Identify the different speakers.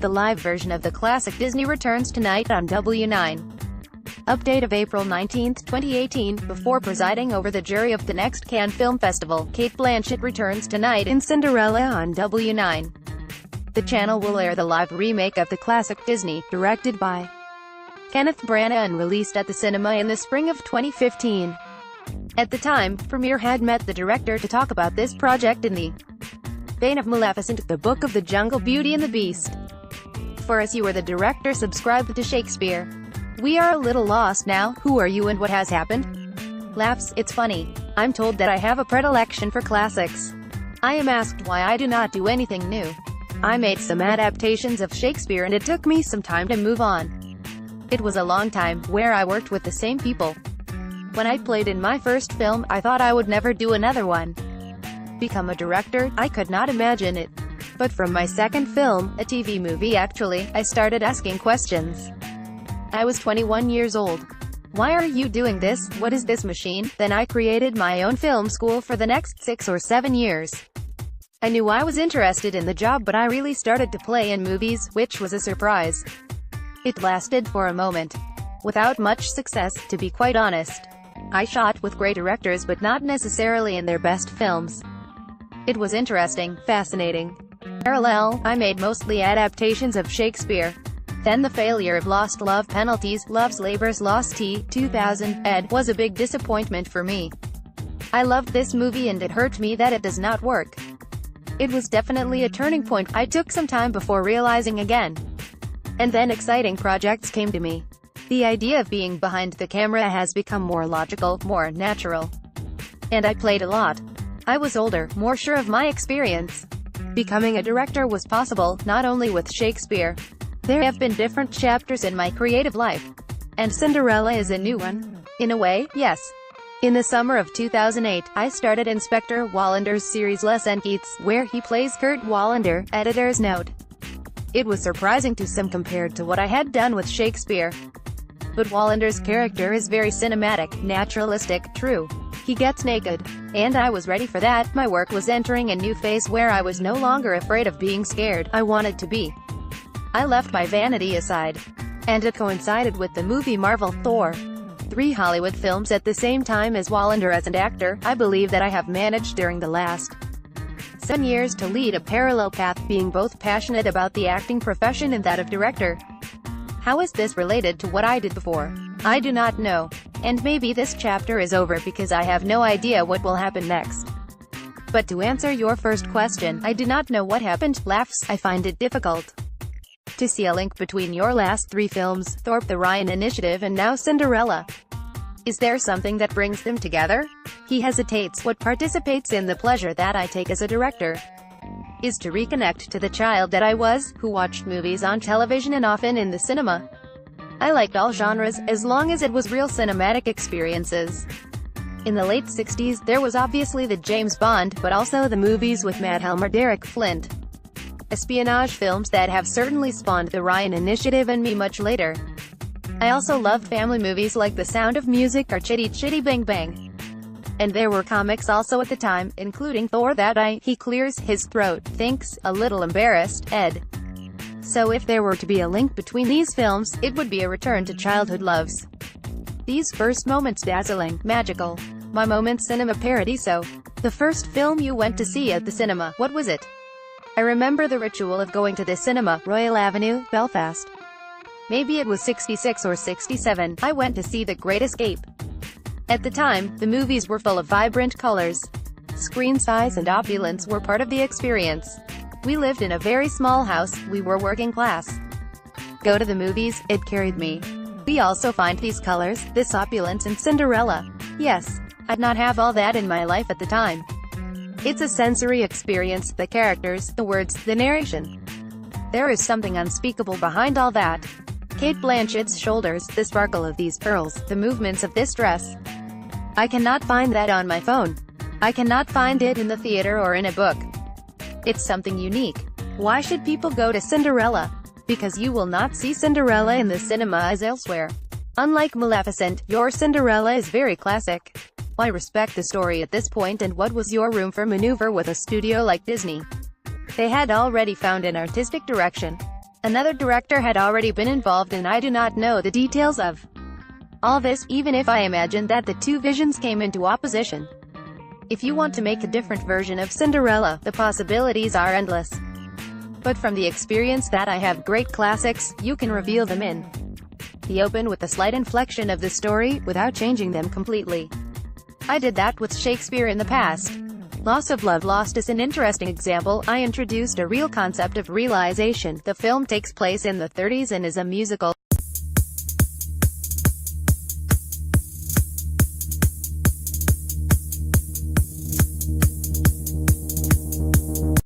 Speaker 1: The live version of the classic Disney returns tonight on W9. Update of April 19, 2018. Before presiding over the jury of the next Cannes Film Festival, Cate Blanchett returns tonight in Cinderella on W9. The channel will air the live remake of the classic Disney, directed by Kenneth Branagh and released at the cinema in the spring of 2015. At the time, Premiere had met the director to talk about this project in the vein of Maleficent, The Book of the Jungle, Beauty and the Beast. For us, you are the director. Subscribe to Shakespeare. We are a little lost now. Who are you and what has happened? Laughs. It's funny. I'm told that I have a predilection for classics. I am asked why I do not do anything new. I made some adaptations of Shakespeare and it took me some time to move on. It was a long time, where I worked with the same people. When I played in my first film, I thought I would never do another one. Become a director? I could not imagine it. But from my second film, a TV movie actually, I started asking questions. I was 21 years old. Why are you doing this? What is this machine? Then I created my own film school for the next 6 or 7 years. I knew I was interested in the job, but I really started to play in movies, which was a surprise. It lasted for a moment. Without much success, to be quite honest. I shot with great directors but not necessarily in their best films. It was interesting, fascinating. Parallel, I made mostly adaptations of Shakespeare. Then the failure of Lost Love Penalties, Love's Labour's Lost T, 2000, ed. was a big disappointment for me. I loved this movie and it hurt me that it does not work. It was definitely a turning point. I took some time before realizing again. And then exciting projects came to me. The idea of being behind the camera has become more logical, more natural. And I played a lot. I was older, more sure of my experience. Becoming a director was possible, not only with Shakespeare. There have been different chapters in my creative life. And Cinderella is a new one. In a way, yes. In the summer of 2008, I started Inspector Wallander's series Les Enquêtes, where he plays Kurt Wallander. Editor's note. It was surprising to some compared to what I had done with Shakespeare. But Wallander's character is very cinematic, naturalistic, true. He gets naked. And I was ready for that. My work was entering a new phase where I was no longer afraid of being scared. I wanted to be. I left my vanity aside. And it coincided with the movie Marvel Thor. 3 Hollywood films at the same time as Wallander as an actor. I believe that I have managed during the last 7 years to lead a parallel path, being both passionate about the acting profession and that of director. How is this related to what I did before? I do not know. And maybe this chapter is over because I have no idea what will happen next. But to answer your first question, I do not know what happened. Laughs. I find it difficult to see a link between your last 3 films, Thor, The Ryan Initiative and now Cinderella. Is there something that brings them together? He hesitates. What participates in the pleasure that I take as a director is to reconnect to the child that I was, who watched movies on television and often in the cinema. I liked all genres, as long as it was real cinematic experiences. In the late 60s, there was obviously the James Bond, but also the movies with Matt Helmer, Derek Flint. Espionage films that have certainly spawned The Ryan Initiative and me much later. I also loved family movies like The Sound of Music or Chitty Chitty Bang Bang. And there were comics also at the time, including Thor that he clears his throat, thinks, a little embarrassed, ed. So if there were to be a link between these films, it would be a return to childhood loves. These first moments dazzling, magical. My moments cinema paradiso. The first film you went to see at the cinema, what was it? I remember the ritual of going to the cinema, Royal Avenue, Belfast. Maybe it was 66 or 67, I went to see The Great Escape. At the time, the movies were full of vibrant colors. Screen size and opulence were part of the experience. We lived in a very small house, we were working class. Go to the movies, it carried me. We also find these colors, this opulence in Cinderella. Yes, I did not have all that in my life at the time. It's a sensory experience, the characters, the words, the narration. There is something unspeakable behind all that. Cate Blanchett's shoulders, the sparkle of these pearls, the movements of this dress. I cannot find that on my phone. I cannot find it in the theater or in a book. It's something unique. Why should people go to Cinderella? Because you will not see Cinderella in the cinema as elsewhere. Unlike Maleficent, your Cinderella is very classic. Why respect the story at this point, and what was your room for maneuver with a studio like Disney? They had already found an artistic direction. Another director had already been involved, and I do not know the details of all this, even if I imagine that the two visions came into opposition. If you want to make a different version of Cinderella, the possibilities are endless. But from the experience that I have, great classics, you can reveal them in the open with a slight inflection of the story, without changing them completely. I did that with Shakespeare in the past. Loss of Love Lost is an interesting example. I introduced a real concept of realization. The film takes place in the 30s and is a musical.